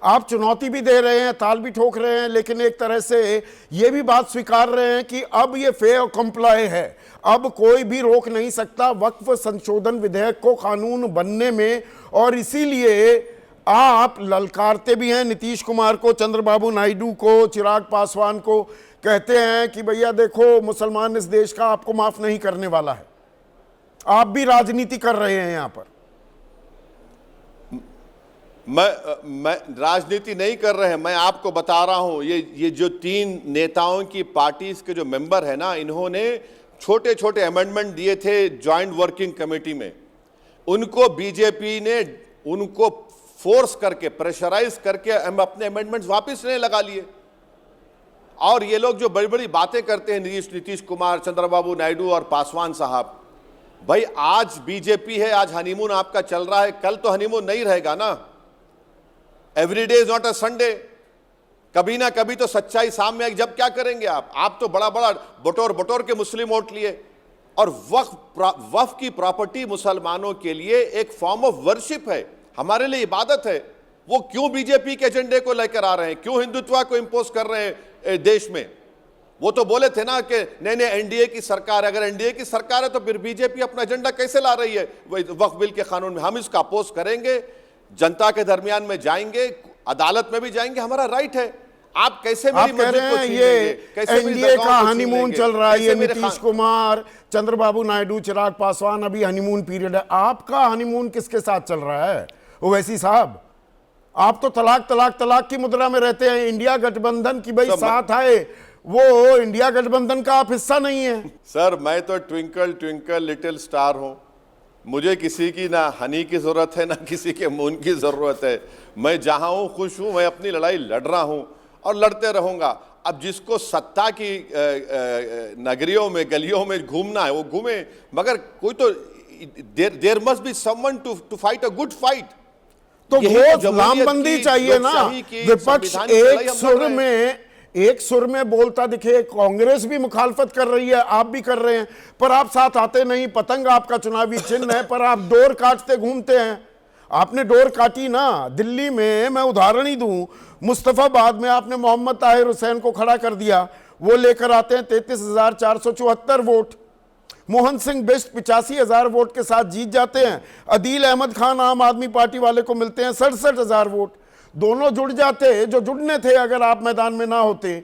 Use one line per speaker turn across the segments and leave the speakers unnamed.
आप चुनौती भी दे रहे हैं, ताल भी ठोक रहे हैं, लेकिन एक तरह से ये भी बात स्वीकार रहे हैं कि अब ये फेयर कंप्लाई है, अब कोई भी रोक नहीं सकता वक्फ संशोधन विधेयक को कानून बनने में। और इसीलिए आप ललकारते भी हैं नीतीश कुमार को, चंद्रबाबू नायडू को, चिराग पासवान को, कहते हैं कि भैया देखो मुसलमान इस देश का आपको माफ नहीं करने वाला है। आप भी राजनीति कर रहे हैं यहां पर।
मैं राजनीति नहीं कर रहे हैं, मैं आपको बता रहा हूं, ये जो 3 नेताओं की पार्टीज के जो मेंबर है ना, इन्होंने छोटे छोटे अमेंडमेंट दिए थे ज्वाइंट वर्किंग कमेटी में। उनको बीजेपी ने उनको फोर्स करके, प्रेशराइज करके हम अपने अमेंडमेंट्स वापस लेने लगा लिए। और ये लोग जो बड़ी बड़ी बातें करते हैं, नीतीश कुमार, चंद्रबाबू नायडू और पासवान साहब, भाई आज बीजेपी है, आज हनीमून आपका चल रहा है, कल तो हनीमून नहीं रहेगा ना। Every day is not a Sunday. कभी ना कभी तो सच्चाई सामने आएगी। जब क्या करेंगे आप तो बड़ा बड़ा बटोर बटोर के मुस्लिम वोट लिए। और वक्फ की प्रॉपर्टी मुसलमानों के लिए एक फॉर्म ऑफ वर्शिप है, हमारे लिए इबादत है। वो क्यों बीजेपी के एजेंडे को लेकर आ रहे हैं, क्यों हिंदुत्व को इंपोज कर रहे हैं देश में? वो तो बोले थे ना कि नहीं एनडीए की सरकार है। अगर एनडीए की सरकार है तो फिर बीजेपी अपना एजेंडा कैसे ला रही है वक्फ बिल के कानून में? हम इसका अपोज करेंगे, जनता के दरमियान में जाएंगे, अदालत में भी जाएंगे, हमारा राइट है। आप कैसे मेरी मस्जिद को छीन लेंगे? कैसे
एनडीए का हनीमून चल रहा है, ये नीतीश कुमार, चंद्रबाबू नायडू, चिराग पासवान, अभी हनीमून पीरियड है। आपका हनीमून किसके साथ चल रहा है ओवैसी साहब? आप तो तलाक तलाक तलाक की मुद्रा में रहते हैं। इंडिया गठबंधन की भाई साथ आए, वो इंडिया गठबंधन का आप हिस्सा नहीं है।
सर मैं तो ट्विंकल ट्विंकल लिटिल स्टार हूं। मुझे किसी की ना हनी की जरूरत है, ना किसी के मून की जरूरत है। मैं जहां हूं खुश हूं, मैं अपनी लड़ाई लड़ रहा हूं और लड़ते रहूंगा। अब जिसको सत्ता की नगरियों में, गलियों में घूमना है वो घूमे, मगर कोई तो there must be someone to fight a good fight.
तो वो लामबंदी चाहिए ना। विपक्ष एक सुर में बोलता दिखे। कांग्रेस भी मुखालफत कर रही है, आप भी कर रहे हैं, पर आप साथ आते नहीं। पतंग आपका चुनावी चिन्ह है, पर आप डोर काटते घूमते हैं। आपने डोर काटी ना दिल्ली में। मैं उदाहरण ही दूं, मुस्तफाबाद में आपने मोहम्मद ताहिर हुसैन को खड़ा कर दिया, वो लेकर आते हैं 33,474 वोट। मोहन सिंह बिष्ट 85,000 वोट के साथ जीत जाते हैं। अदील अहमद खान आम आदमी पार्टी वाले को मिलते हैं 67,000 वोट। दोनों जुड़ जाते जो जुड़ने थे, अगर आप मैदान में ना होते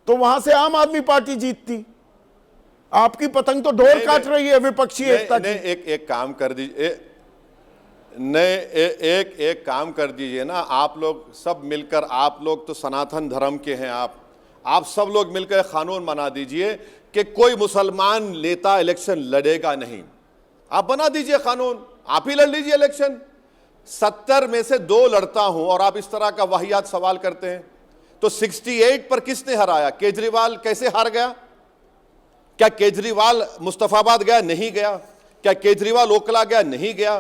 तो वहां से आम आदमी पार्टी जीतती। आपकी पतंग तो डोर काट रही है विपक्षी एकता की।
एक काम कर दीजिए, एक काम कर दीजिए ना, आप लोग सब मिलकर, आप लोग तो सनातन धर्म के हैं, आप सब लोग मिलकर कानून बना दीजिए कि कोई मुसलमान नेता इलेक्शन लड़ेगा नहीं। आप बना दीजिए कानून, आप ही लड़ लीजिए इलेक्शन। 70 में से 2 लड़ता हूं और आप इस तरह का वाहियात सवाल करते हैं। तो 68 पर किसने हराया? केजरीवाल कैसे हार गया? क्या केजरीवाल मुस्तफाबाद गया? नहीं गया। क्या केजरीवाल ओकला गया? नहीं गया।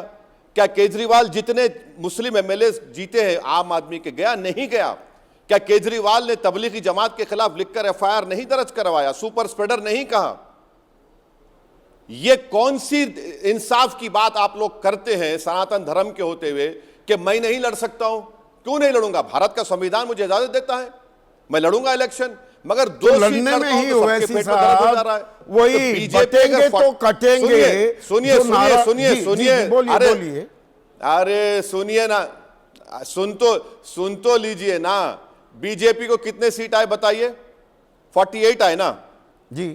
क्या केजरीवाल जितने मुस्लिम एमएलए जीते हैं आम आदमी के, गया? नहीं गया। क्या केजरीवाल ने तबलीगी जमात के खिलाफ लिखकर एफआईआर नहीं दर्ज करवाया? सुपर स्प्रेडर नहीं कहा? ये कौन सी इंसाफ की बात आप लोग करते हैं सनातन धर्म के होते हुए कि मैं नहीं लड़ सकता हूं? क्यों नहीं लड़ूंगा? भारत का संविधान मुझे इजाजत देता है, मैं लड़ूंगा इलेक्शन। मगर 2
लड़ने में ही ओवैसी साहब वही बटेंगे तो कटेंगे।
सुनिए सुनिए सुनिए सुनिए, अरे सुनिए ना, सुन तो लीजिए ना। बीजेपी को कितने सीट आए बताइए? 48 आए ना जी,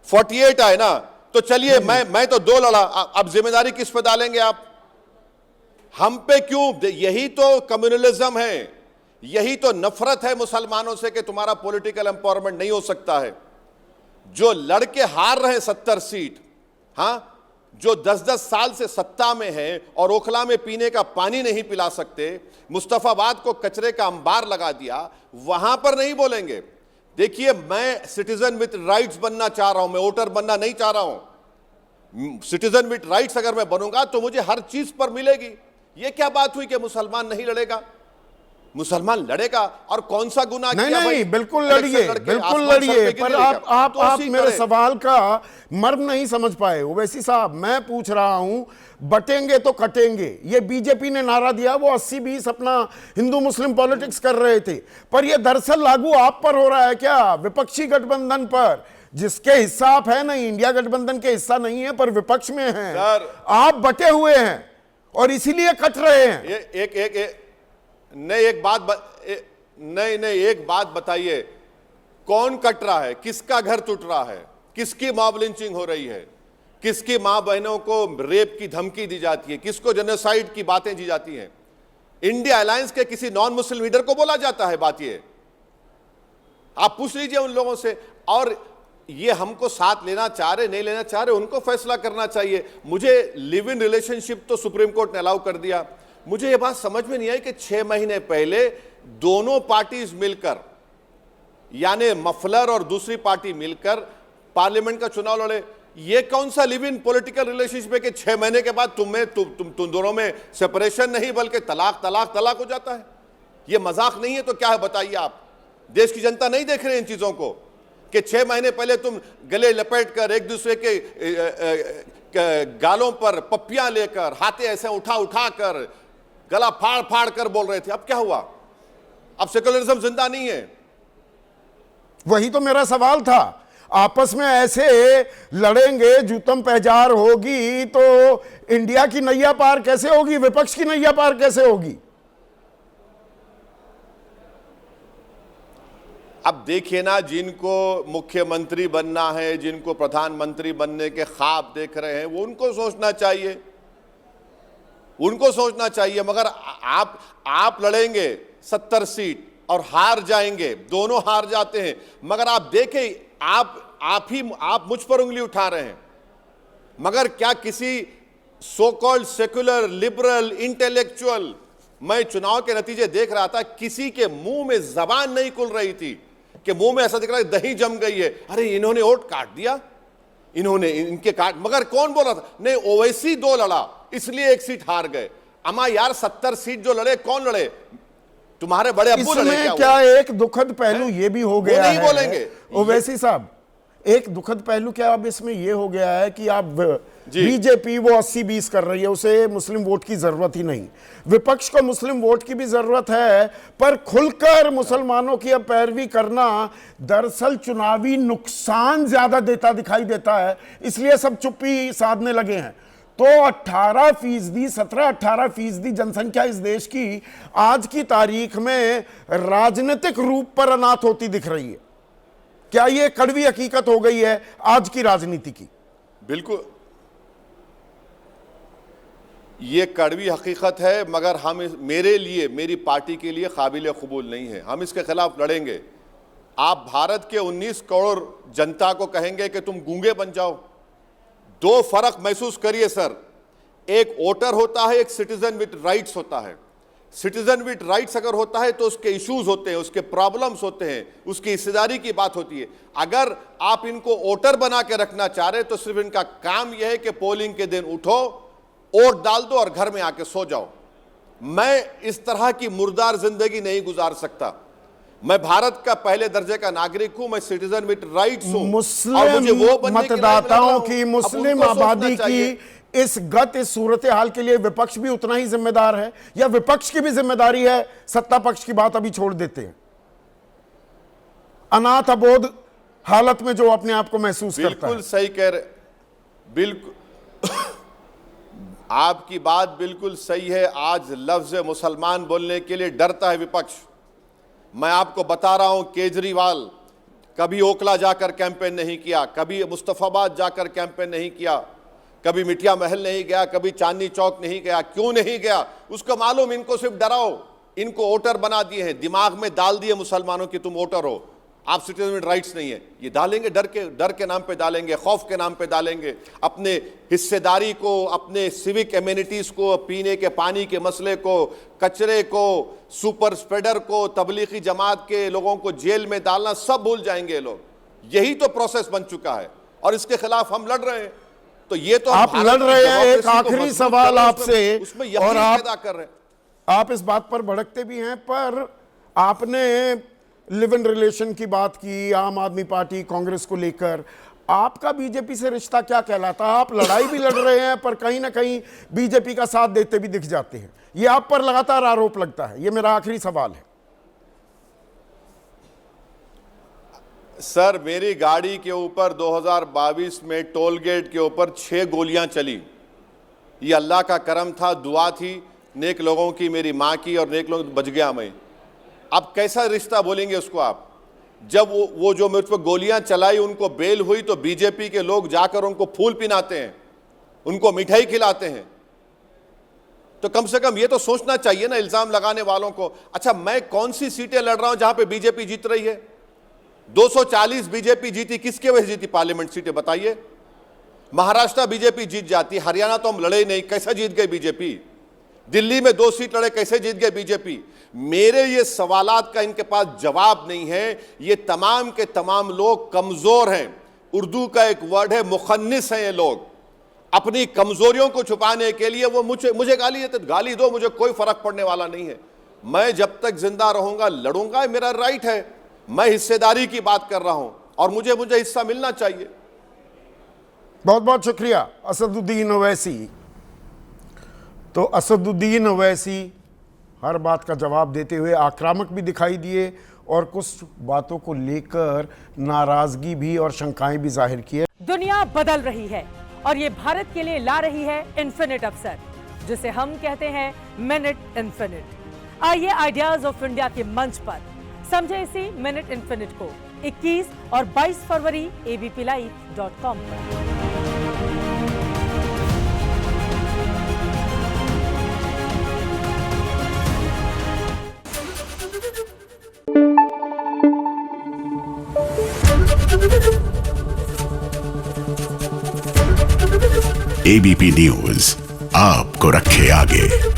48 आए ना। तो चलिए मैं तो 2 लड़ा, अब जिम्मेदारी किस पे डालेंगे आप? हम पे क्यों? यही तो कम्युनलिज्म है, यही तो नफरत है मुसलमानों से कि तुम्हारा पॉलिटिकल एम्पावरमेंट नहीं हो सकता है। जो लड़के हार रहे 70 सीट, हां, जो 10-10 साल से सत्ता में है और ओखला में पीने का पानी नहीं पिला सकते, मुस्तफाबाद को कचरे का अंबार लगा दिया, वहां पर नहीं बोलेंगे। देखिए, मैं सिटीजन विद राइट्स बनना चाह रहा हूं, मैं वोटर बनना नहीं चाह रहा हूं। सिटीजन विद राइट्स अगर मैं बनूंगा तो मुझे हर चीज पर मिलेगी। यह क्या बात हुई कि मुसलमान नहीं लड़ेगा? मुसलमान लड़ेगा और कौन सा गुनाह
नहीं
किया
नहीं
भाई?
बिल्कुल
इलेक्शन
लड़िए,
लड़के
बिल्कुल
आसमान सर
लड़िए,
पे
पर
गिरेगा।
आप
तो उसी
मेरे
करे।
सवाल का मर्म नहीं समझ पाए। ओवैसी साहब, मैं पूछ रहा हूं, बटेंगे तो कटेंगे, ये बीजेपी ने नारा दिया, वो 80-20 अपना हिंदू मुस्लिम पॉलिटिक्स कर रहे थे, पर ये दरअसल लागू आप पर हो रहा है क्या? विपक्षी गठबंधन पर, जिसके हिस्सा आप है नहीं, इंडिया गठबंधन के हिस्सा नहीं है पर विपक्ष में हैं, आप बटे हुए हैं और इसीलिए कट रहे हैं।
एक बात बताइए, कौन कट रहा है? किसका घर टूट रहा है? किसकी मॉब लिंचिंग हो रही है? किसकी मां बहनों को रेप की धमकी दी जाती है? किसको जेनोसाइड की बातें दी जाती हैं? इंडिया अलायंस के किसी नॉन मुस्लिम लीडर को बोला जाता है बात? ये आप पूछ लीजिए उन लोगों से। और ये हमको साथ लेना चाह रहे नहीं लेना चाह रहे, उनको फैसला करना चाहिए। मुझे लिव इन रिलेशनशिप तो सुप्रीम कोर्ट ने अलाउ कर दिया। मुझे ये बात समझ में नहीं आई कि 6 महीने पहले दोनों पार्टीज मिलकर, यानी मफलर और दूसरी पार्टी मिलकर पार्लियामेंट का चुनाव लड़े। ये कौन सा लिव इन पॉलिटिकल रिलेशनशिप है कि 6 महीने के बाद तुम दोनों में सेपरेशन नहीं बल्कि तलाक तलाक तलाक हो जाता है? ये मजाक नहीं है तो क्या है बताइए आप? देश की जनता नहीं देख रहे इन चीजों को कि 6 महीने पहले तुम गले लपेट कर एक दूसरे के गालों पर पप्पियां लेकर, हाथे ऐसे उठा उठा कर, गला फाड़ फाड़ कर बोल रहे थे। अब क्या हुआ? अब सेकुलरिज्म जिंदा नहीं है।
वही तो मेरा सवाल था। आपस में ऐसे लड़ेंगे, जूतम पहचार होगी तो इंडिया की नैया पार कैसे होगी? विपक्ष की नैया पार कैसे होगी?
अब देखिए ना, जिनको मुख्यमंत्री बनना है, जिनको प्रधानमंत्री बनने के ख्वाब देख रहे हैं, वो उनको सोचना चाहिए, उनको सोचना चाहिए। मगर आप लड़ेंगे 70 सीट और हार जाएंगे, दोनों हार जाते हैं। मगर आप देखें, आप मुझ पर उंगली उठा रहे हैं, मगर क्या किसी so called secular liberal intellectual, मैं चुनाव के नतीजे देख रहा था, किसी के मुंह में जबान नहीं खुल रही थी कि मुंह में ऐसा दिख रहा है दही जम गई है, अरे इन्होंने वोट काट दिया, इन्होंने इनके काट। मगर कौन बोल रहा था? नहीं, ओवैसी 2 लड़ा इसलिए 1 सीट हार गए। अमा यार, 70 सीट जो लड़े, कौन लड़े? तुम्हारे बड़े अब्बू लड़े
इसमें क्या एक दुखद पहलू ये भी हो गया
नहीं
है
बोलेंगे
ओवैसी साहब, एक दुखद पहलू क्या अब इसमें ये हो गया है कि आप बीजेपी वो 80-20 कर रही है, उसे मुस्लिम वोट की जरूरत ही नहीं। विपक्ष को मुस्लिम वोट की भी जरूरत है, पर खुलकर मुसलमानों की अब पैरवी करना दरअसल चुनावी नुकसान ज्यादा देता दिखाई देता है, इसलिए सब चुप्पी साधने लगे हैं। तो 18%, 17-18% जनसंख्या इस देश की आज की तारीख में राजनीतिक रूप पर अनाथ होती दिख रही है। क्या ये कड़वी हकीकत हो गई है आज की राजनीति की?
बिल्कुल, ये कड़वी हकीकत है, मगर हम मेरे लिए, मेरी पार्टी के लिए काबिल कबूल नहीं है। हम इसके खिलाफ लड़ेंगे। आप भारत के 19 करोड़ जनता को कहेंगे कि तुम गूंगे बन जाओ? 2 फर्क महसूस करिए सर, एक वोटर होता है, एक सिटीजन विद राइट्स होता है। सिटीजन विद राइट्स अगर होता है तो उसके इश्यूज होते हैं, उसके प्रॉब्लम्स होते हैं, उसकी हिस्सेदारी की बात होती है। अगर आप इनको वोटर बना के रखना चाह रहे तो सिर्फ इनका काम यह है कि पोलिंग के दिन उठो, वोट डाल दो और घर में आके सो जाओ। मैं इस तरह की मुर्दार जिंदगी नहीं गुजार सकता। मैं भारत का पहले दर्जे का नागरिक हूं, मैं सिटीजन विद राइट्स हूं।
मुस्लिम मतदाताओं की, मुस्लिम आबादी की इस सूरत हाल के लिए विपक्ष भी उतना ही जिम्मेदार है, या विपक्ष की भी जिम्मेदारी है? सत्ता पक्ष की बात अभी छोड़ देते हैं। अनाथ अबोध हालत में जो अपने आप को महसूस करता है।
बिल्कुल सही कह रहे, बिल्कुल आपकी बात बिल्कुल सही है। आज लफ्ज मुसलमान बोलने के लिए डरता है विपक्ष। मैं आपको बता रहा हूं, केजरीवाल कभी ओखला जाकर कैंपेन नहीं किया, कभी मुस्तफाबाद जाकर कैंपेन नहीं किया, कभी मिठिया महल नहीं गया, कभी चांदनी चौक नहीं गया। क्यों नहीं गया? उसको मालूम, इनको सिर्फ डराओ, इनको वोटर बना दिए हैं, दिमाग में डाल दिए मुसलमानों की तुम वोटर हो, आप सिटीजन विद राइट्स नहीं है। ये डालेंगे, डर के नाम पे डालेंगे, खौफ के नाम पे डालेंगे, अपने हिस्सेदारी को, अपने सिविक एमिनिटीज को, पीने के पानी के मसले को, कचरे को, सुपर स्प्रेडर को, तबलीगी जमात के लोगों को जेल में डालना, सब भूल जाएंगे लोग। यही तो प्रोसेस बन चुका है और इसके खिलाफ हम लड़ रहे हैं। तो ये तो
आप लड़ रहे हैं। एक आखिरी सवाल आपसे, और आप
कर रहे हैं।
आप इस बात पर भड़कते भी हैं, पर आपने लिव इन रिलेशन की बात की आम आदमी पार्टी कांग्रेस को लेकर। आपका बीजेपी से रिश्ता क्या कहलाता है? आप लड़ाई भी लड़ रहे हैं पर कहीं ना कहीं बीजेपी का साथ देते भी दिख जाते हैं, ये आप पर लगातार आरोप लगता है। ये मेरा आखिरी सवाल है।
सर, मेरी गाड़ी के ऊपर 2022 में टोल गेट के ऊपर 6 गोलियां चली। ये अल्लाह का करम था, दुआ थी नेक लोगों की, मेरी माँ की, और नेक लोग बच गया मैं। अब कैसा रिश्ता बोलेंगे उसको आप? जब वो जो मुझ पर गोलियां चलाई उनको बेल हुई तो बीजेपी के लोग जाकर उनको फूल पिनाते हैं, उनको मिठाई खिलाते हैं। तो कम से कम ये तो सोचना चाहिए ना इल्जाम लगाने वालों को। अच्छा, मैं कौन सी सीटें लड़ रहा हूं जहां पे बीजेपी जीत रही है? 240 बीजेपी जीती, किसके वजह से जीती पार्लियामेंट सीटें बताइए? महाराष्ट्र बीजेपी जीत जाती, हरियाणा तो हम लड़े ही नहीं, कैसे जीत गए बीजेपी? दिल्ली में 2 सीट लड़े, कैसे जीत गए बीजेपी? मेरे ये सवालात का इनके पास जवाब नहीं है। ये तमाम के तमाम लोग कमजोर हैं। उर्दू का एक वर्ड है मुखन्निस हैं ये लोग। अपनी कमजोरियों को छुपाने के लिए वो मुझे गाली देते, गाली दो, मुझे कोई फर्क पड़ने वाला नहीं है। मैं जब तक जिंदा रहूंगा लड़ूंगा, मेरा राइट है। मैं हिस्सेदारी की बात कर रहा हूं और मुझे हिस्सा मिलना चाहिए।
बहुत बहुत शुक्रिया असदुद्दीन ओवैसी। तो असदुद्दीन ओवैसी हर बात का जवाब देते हुए आक्रामक भी दिखाई दिए और कुछ बातों को लेकर नाराजगी भी और शंकाएं भी जाहिर की है।
दुनिया बदल रही है और ये भारत के लिए ला रही है इन्फिनिट अवसर, जिसे हम कहते हैं मिनट इन्फिनिट। आइए आइडियाज ऑफ इंडिया के मंच पर समझे इसी मिनट इन्फिनिट को 21 और 22 फरवरी abplive.com पर।
एबीपी न्यूज आपको रखे आगे।